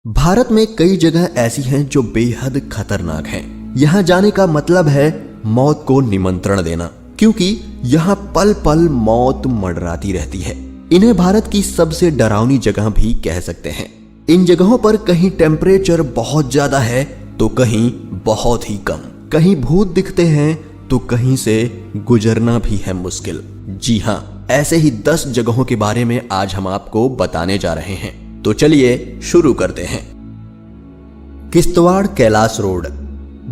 भारत में कई जगह ऐसी हैं जो बेहद खतरनाक हैं। यहाँ जाने का मतलब है मौत को निमंत्रण देना, क्योंकि यहाँ पल पल मौत मंडराती रहती है। इन्हें भारत की सबसे डरावनी जगह भी कह सकते हैं। इन जगहों पर कहीं टेम्परेचर बहुत ज्यादा है तो कहीं बहुत ही कम, कहीं भूत दिखते हैं तो कहीं से गुजरना भी है मुश्किल। जी हाँ, ऐसे ही 10 जगहों के बारे में आज हम आपको बताने जा रहे हैं। तो चलिए शुरू करते हैं। किश्तवाड़ कैलाश रोड।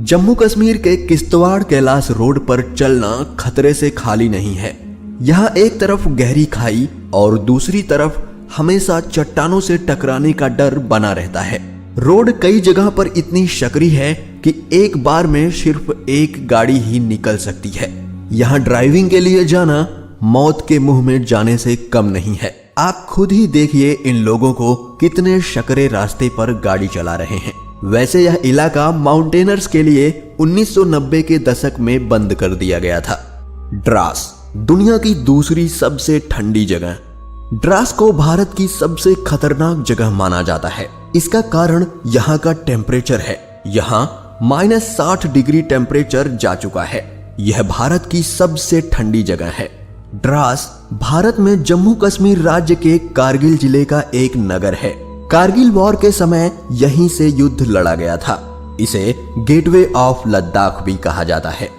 जम्मू कश्मीर के किश्तवाड़ कैलाश रोड पर चलना खतरे से खाली नहीं है। यहाँ एक तरफ गहरी खाई और दूसरी तरफ हमेशा चट्टानों से टकराने का डर बना रहता है। रोड कई जगह पर इतनी सकरी है कि एक बार में सिर्फ एक गाड़ी ही निकल सकती है। यहाँ ड्राइविंग के लिए जाना मौत के मुंह में जाने से कम नहीं है। आप खुद ही देखिए इन लोगों को कितने सकरे रास्ते पर गाड़ी चला रहे हैं। वैसे यह इलाका माउंटेनर्स के लिए 1990 के दशक में बंद कर दिया गया था। द्रास, दुनिया की दूसरी सबसे ठंडी जगह। द्रास को भारत की सबसे खतरनाक जगह माना जाता है। इसका कारण यहाँ का टेम्परेचर है। यहाँ -60 डिग्री टेम्परेचर जा चुका है। यह भारत की सबसे ठंडी जगह है। द्रास भारत में जम्मू कश्मीर राज्य के कारगिल जिले का एक नगर है। कारगिल वॉर के समय यहीं से युद्ध लड़ा गया था। इसे गेटवे ऑफ लद्दाख भी कहा जाता है।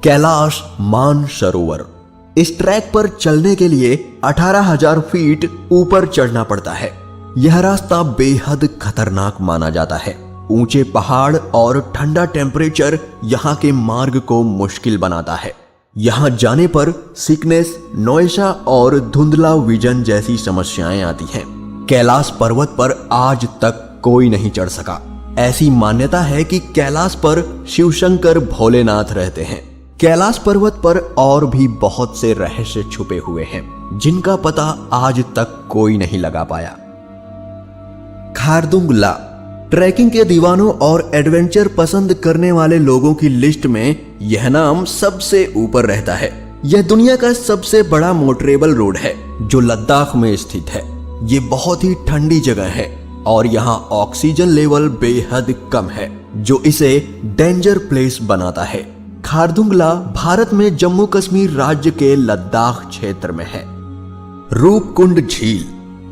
कैलाश मानसरोवर। इस ट्रैक पर चलने के लिए 18,000 फीट ऊपर चढ़ना पड़ता है। यह रास्ता बेहद खतरनाक माना जाता है। ऊंचे पहाड़ और ठंडा टेम्परेचर यहाँ के मार्ग को मुश्किल बनाता है। यहाँ जाने पर सिकनेस, नौयशा और धुंधला विजन जैसी समस्याएं आती हैं। कैलाश पर्वत पर आज तक कोई नहीं चढ़ सका। ऐसी मान्यता है कि कैलाश पर शिवशंकर भोलेनाथ रहते हैं। कैलाश पर्वत पर और भी बहुत से रहस्य छुपे हुए हैं जिनका पता आज तक कोई नहीं लगा पाया। खारदुंग ला। ट्रैकिंग के दीवानों और एडवेंचर पसंद करने वाले लोगों की लिस्ट में यह नाम सबसे ऊपर रहता है। यह दुनिया का सबसे बड़ा मोटरेबल रोड है जो लद्दाख में स्थित है। ये बहुत ही ठंडी जगह है और यहाँ ऑक्सीजन लेवल बेहद कम है जो इसे डेंजर प्लेस बनाता है। खारदुंगला भारत में जम्मू कश्मीर राज्य के लद्दाख क्षेत्र में है। रूपकुंड झील।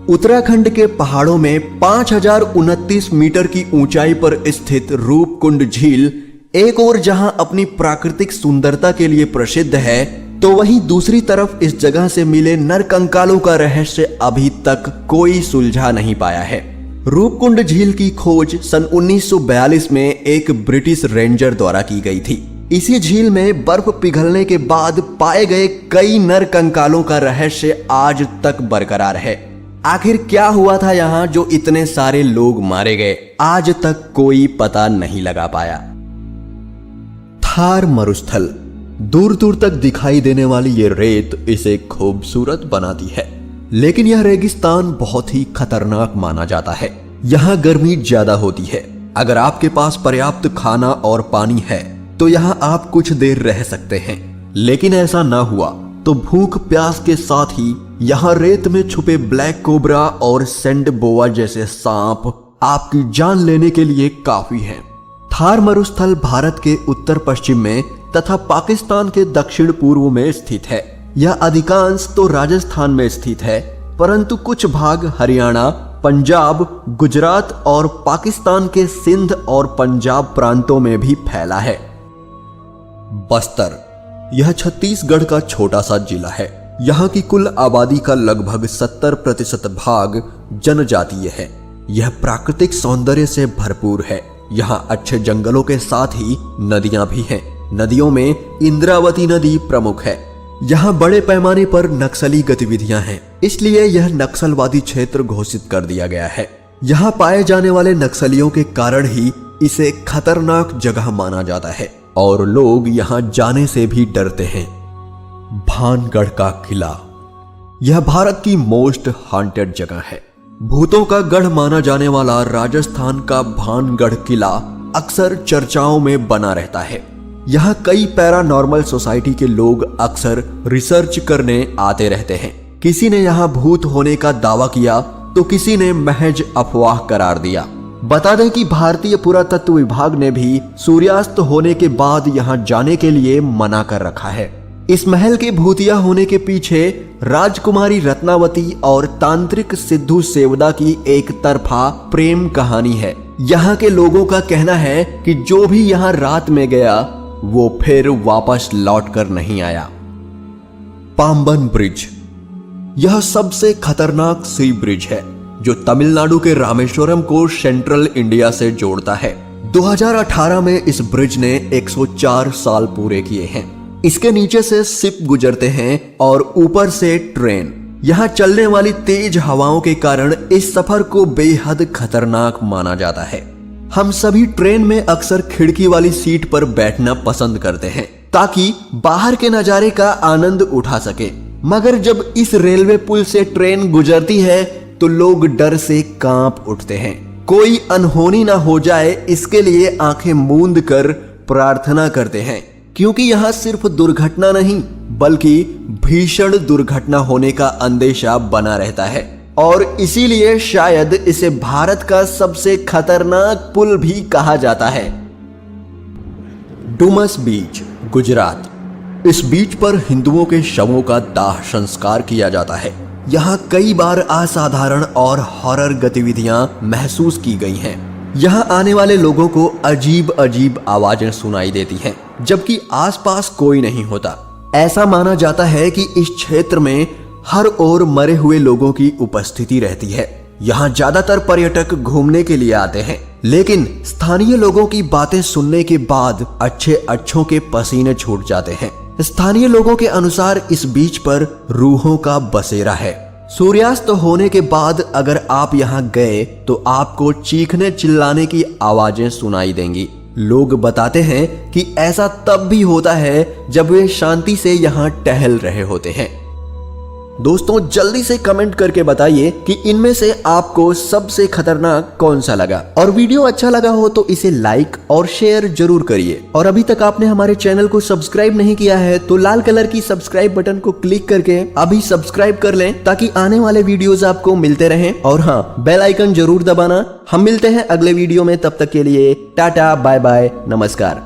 उत्तराखंड के पहाड़ों में 5029 मीटर की ऊंचाई पर स्थित रूपकुंड झील एक और जहां अपनी प्राकृतिक सुंदरता के लिए प्रसिद्ध है, तो वहीं दूसरी तरफ इस जगह से मिले नरकंकालों का रहस्य अभी तक कोई सुलझा नहीं पाया है। रूपकुंड झील की खोज सन 1942 में एक ब्रिटिश रेंजर द्वारा की गई थी। इसी झील में बर्फ पिघलने के बाद पाए गए कई नरकंकालों का रहस्य आज तक बरकरार है। आखिर क्या हुआ था यहाँ जो इतने सारे लोग मारे गए, आज तक कोई पता नहीं लगा पाया। थार मरुस्थल। दूर दूर तक दिखाई देने वाली ये रेत इसे खूबसूरत बनाती है, लेकिन यह रेगिस्तान बहुत ही खतरनाक माना जाता है। यहाँ गर्मी ज्यादा होती है। अगर आपके पास पर्याप्त खाना और पानी है तो यहाँ आप कुछ देर रह सकते हैं, लेकिन ऐसा ना हुआ तो भूख प्यास के साथ ही यहाँ रेत में छुपे ब्लैक कोबरा और सैंड बोआ जैसे सांप आपकी जान लेने के लिए काफी हैं। थार मरुस्थल भारत के उत्तर पश्चिम में तथा पाकिस्तान के दक्षिण पूर्व में स्थित है। यह अधिकांश तो राजस्थान में स्थित है, परंतु कुछ भाग हरियाणा, पंजाब, गुजरात और पाकिस्तान के सिंध और पंजाब प्रांतों में भी फैला है। बस्तर। यह छत्तीसगढ़ का छोटा सा जिला है। यहाँ की कुल आबादी का लगभग 70% भाग जनजातीय है। यह प्राकृतिक सौंदर्य से भरपूर है। यहाँ अच्छे जंगलों के साथ ही नदियां भी हैं। नदियों में इंद्रावती नदी प्रमुख है। यहाँ बड़े पैमाने पर नक्सली गतिविधियां हैं, इसलिए यह नक्सलवादी क्षेत्र घोषित कर दिया गया है। यहाँ पाए जाने वाले नक्सलियों के कारण ही इसे खतरनाक जगह माना जाता है और लोग यहाँ जाने से भी डरते हैं। भानगढ़ का किला। यह भारत की मोस्ट हॉन्टेड जगह है। भूतों का गढ़ माना जाने वाला राजस्थान का भानगढ़ किला अक्सर चर्चाओं में बना रहता है। यहाँ कई पैरानॉर्मल सोसाइटी के लोग अक्सर रिसर्च करने आते रहते हैं। किसी ने यहाँ भूत होने का दावा किया तो किसी ने महज अफवाह करार दिया। बता दें कि भारतीय पुरातत्व विभाग ने भी सूर्यास्त होने के बाद यहां जाने के लिए मना कर रखा है। इस महल के भूतिया होने के पीछे राजकुमारी रत्नावती और तांत्रिक सिद्धू सेवदा की एक तरफा प्रेम कहानी है। यहाँ के लोगों का कहना है कि जो भी यहाँ रात में गया वो फिर वापस लौट कर नहीं आया। पाम्बन ब्रिज, यह सबसे खतरनाक सी ब्रिज है जो तमिलनाडु के रामेश्वरम को सेंट्रल इंडिया से जोड़ता है। 2018 में इस ब्रिज ने 104 साल पूरे किए हैं। इसके नीचे से शिप गुजरते हैं और ऊपर से ट्रेन। यहाँ चलने वाली तेज हवाओं के कारण इस सफर को बेहद खतरनाक माना जाता है। हम सभी ट्रेन में अक्सर खिड़की वाली सीट पर बैठना पसंद करते हैं ताकि बाहर के नजारे का आनंद उठा सके, मगर जब इस रेलवे पुल से ट्रेन गुजरती है तो लोग डर से कांप उठते हैं। कोई अनहोनी ना हो जाए इसके लिए आंखें मूंद कर प्रार्थना करते हैं, क्योंकि यहाँ सिर्फ दुर्घटना नहीं बल्कि भीषण दुर्घटना होने का अंदेशा बना रहता है और इसीलिए शायद इसे भारत का सबसे खतरनाक पुल भी कहा जाता है। डुमस बीच, गुजरात। इस बीच पर हिंदुओं के शवों का दाह संस्कार किया जाता है। यहाँ कई बार असाधारण और हॉरर गतिविधियां महसूस की गई हैं। यहाँ आने वाले लोगों को अजीब अजीब आवाजें सुनाई देती हैं, जबकि आसपास कोई नहीं होता। ऐसा माना जाता है कि इस क्षेत्र में हर ओर मरे हुए लोगों की उपस्थिति रहती है। यहाँ ज्यादातर पर्यटक घूमने के लिए आते हैं, लेकिन स्थानीय लोगों की बातें सुनने के बाद अच्छों के पसीने छूट जाते हैं। स्थानीय लोगों के अनुसार इस बीच पर रूहों का बसेरा है। सूर्यास्त होने के बाद अगर आप यहाँ गए तो आपको चीखने चिल्लाने की आवाजें सुनाई देंगी। लोग बताते हैं कि ऐसा तब भी होता है जब वे शांति से यहाँ टहल रहे होते हैं। दोस्तों जल्दी से कमेंट करके बताइए कि इनमें से आपको सबसे खतरनाक कौन सा लगा, और वीडियो अच्छा लगा हो तो इसे लाइक और शेयर जरूर करिए। और अभी तक आपने हमारे चैनल को सब्सक्राइब नहीं किया है तो लाल कलर की सब्सक्राइब बटन को क्लिक करके अभी सब्सक्राइब कर लें ताकि आने वाले वीडियोस आपको मिलते रहें। और हाँ, बेल आइकन जरूर दबाना। हम मिलते हैं अगले वीडियो में, तब तक के लिए टाटा बाय बाय, नमस्कार।